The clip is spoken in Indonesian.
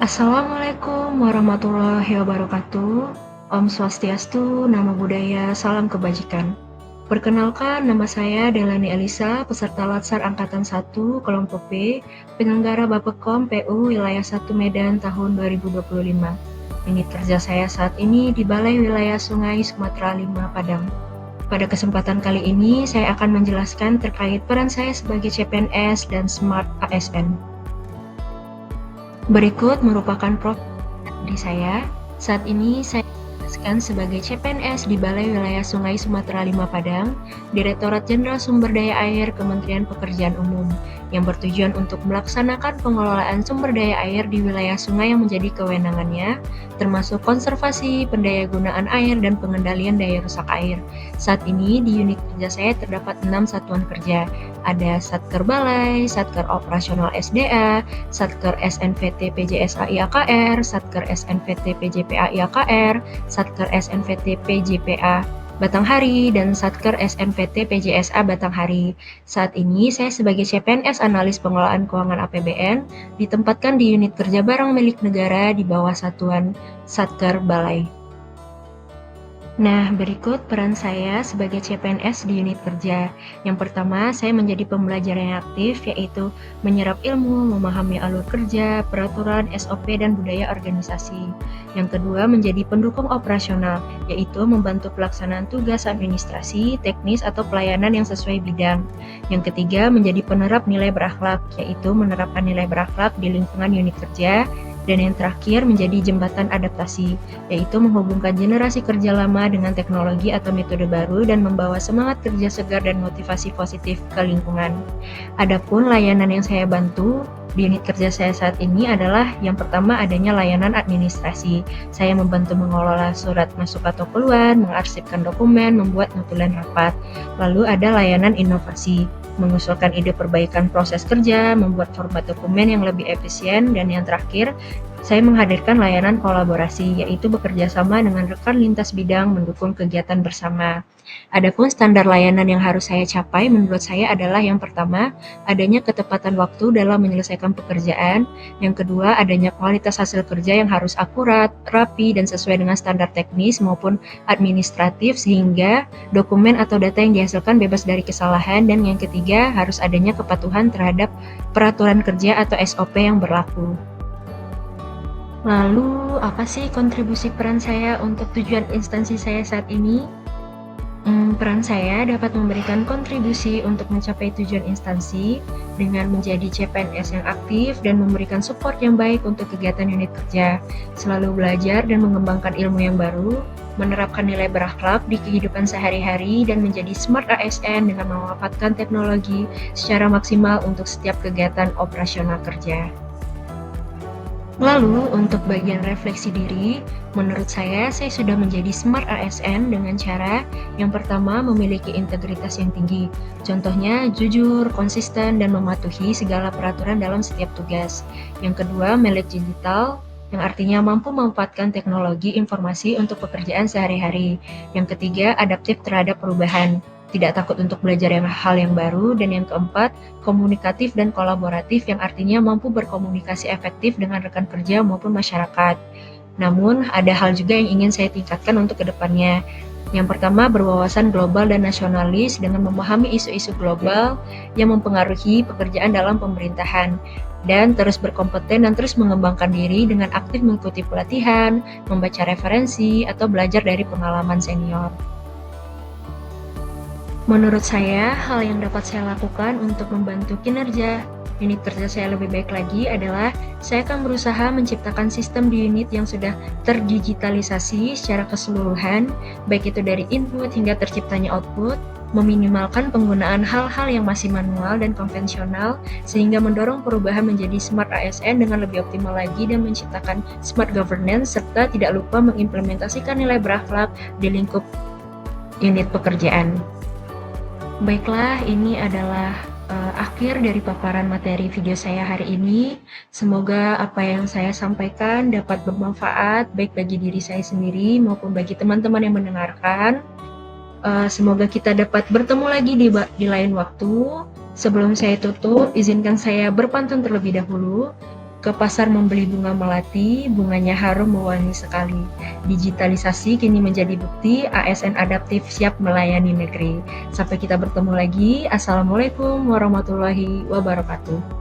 Assalamualaikum warahmatullahi wabarakatuh. Om Swastiastu, Namo Buddhaya, Salam Kebajikan. Perkenalkan, nama saya Delani Elisa, peserta Latsar Angkatan 1, Kelompok B, penyelenggara Bappekom PU Wilayah 1 Medan tahun 2025. Unit kerja saya saat ini di Balai Wilayah Sungai Sumatera 5 Padang. Pada kesempatan kali ini, saya akan menjelaskan terkait peran saya sebagai CPNS dan Smart ASN. Berikut merupakan profil saya. Saat ini saya dijelaskan sebagai CPNS di Balai Wilayah Sungai Sumatera 5 Padang, Direktorat Jenderal Sumber Daya Air Kementerian Pekerjaan Umum, yang bertujuan untuk melaksanakan pengelolaan sumber daya air di wilayah sungai yang menjadi kewenangannya, termasuk konservasi, pendayagunaan air, dan pengendalian daya rusak air. Saat ini di unit kerja saya terdapat 6 satuan kerja. Ada Satker Balai, Satker Operasional SDA, Satker SNVT PJSA IAKR, Satker SNVT PJPA IAKR, Satker SNVT PJPA Batanghari, dan Satker SNVT PJSA Batanghari. Saat ini saya sebagai CPNS Analis Pengelolaan Keuangan APBN ditempatkan di unit kerja barang milik negara di bawah satuan Satker Balai. Nah, berikut peran saya sebagai CPNS di unit kerja. Yang pertama, saya menjadi pembelajar yang aktif, yaitu menyerap ilmu, memahami alur kerja, peraturan, SOP, dan budaya organisasi. Yang kedua, menjadi pendukung operasional, yaitu membantu pelaksanaan tugas administrasi, teknis, atau pelayanan yang sesuai bidang. Yang ketiga, menjadi penerap nilai berakhlak, yaitu menerapkan nilai berakhlak di lingkungan unit kerja. Dan yang terakhir menjadi jembatan adaptasi, yaitu menghubungkan generasi kerja lama dengan teknologi atau metode baru dan membawa semangat kerja segar dan motivasi positif ke lingkungan. Adapun layanan yang saya bantu di unit kerja saya saat ini adalah yang pertama adanya layanan administrasi. Saya membantu mengelola surat masuk atau keluar, mengarsipkan dokumen, membuat notulen rapat. Lalu ada layanan inovasi, mengusulkan ide perbaikan proses kerja, membuat format dokumen yang lebih efisien, dan yang terakhir, saya menghadirkan layanan kolaborasi, yaitu bekerja sama dengan rekan lintas bidang mendukung kegiatan bersama. Adapun standar layanan yang harus saya capai menurut saya adalah yang pertama, adanya ketepatan waktu dalam menyelesaikan pekerjaan, yang kedua, adanya kualitas hasil kerja yang harus akurat, rapi, dan sesuai dengan standar teknis maupun administratif sehingga dokumen atau data yang dihasilkan bebas dari kesalahan, dan yang ketiga, harus adanya kepatuhan terhadap peraturan kerja atau SOP yang berlaku. Lalu, apa sih kontribusi peran saya untuk tujuan instansi saya saat ini? Peran saya dapat memberikan kontribusi untuk mencapai tujuan instansi dengan menjadi CPNS yang aktif dan memberikan support yang baik untuk kegiatan unit kerja, selalu belajar dan mengembangkan ilmu yang baru, menerapkan nilai berakhlak di kehidupan sehari-hari, dan menjadi smart ASN dengan memanfaatkan teknologi secara maksimal untuk setiap kegiatan operasional kerja. Lalu, untuk bagian refleksi diri, menurut saya sudah menjadi smart ASN dengan cara yang pertama memiliki integritas yang tinggi. Contohnya, jujur, konsisten, dan mematuhi segala peraturan dalam setiap tugas. Yang kedua, melek digital, yang artinya mampu memanfaatkan teknologi informasi untuk pekerjaan sehari-hari. Yang ketiga, adaptif terhadap perubahan, tidak takut untuk belajar hal yang baru. Dan yang keempat, komunikatif dan kolaboratif, yang artinya mampu berkomunikasi efektif dengan rekan kerja maupun masyarakat. Namun, ada hal juga yang ingin saya tingkatkan untuk kedepannya. Yang pertama, berwawasan global dan nasionalis dengan memahami isu-isu global yang mempengaruhi pekerjaan dalam pemerintahan, dan terus berkompeten dan terus mengembangkan diri dengan aktif mengikuti pelatihan, membaca referensi, atau belajar dari pengalaman senior. Menurut saya, hal yang dapat saya lakukan untuk membantu kinerja unit kerja saya lebih baik lagi adalah saya akan berusaha menciptakan sistem di unit yang sudah terdigitalisasi secara keseluruhan, baik itu dari input hingga terciptanya output, meminimalkan penggunaan hal-hal yang masih manual dan konvensional, sehingga mendorong perubahan menjadi smart ASN dengan lebih optimal lagi dan menciptakan smart governance, serta tidak lupa mengimplementasikan nilai berakhlak di lingkup unit pekerjaan. Baiklah, ini adalah akhir dari paparan materi video saya hari ini. Semoga apa yang saya sampaikan dapat bermanfaat baik bagi diri saya sendiri maupun bagi teman-teman yang mendengarkan. Semoga kita dapat bertemu lagi di lain waktu. Sebelum saya tutup, izinkan saya berpantun terlebih dahulu. Ke pasar membeli bunga melati, bunganya harum mewangi sekali. Digitalisasi kini menjadi bukti ASN adaptif siap melayani negeri. Sampai kita bertemu lagi. Assalamualaikum warahmatullahi wabarakatuh.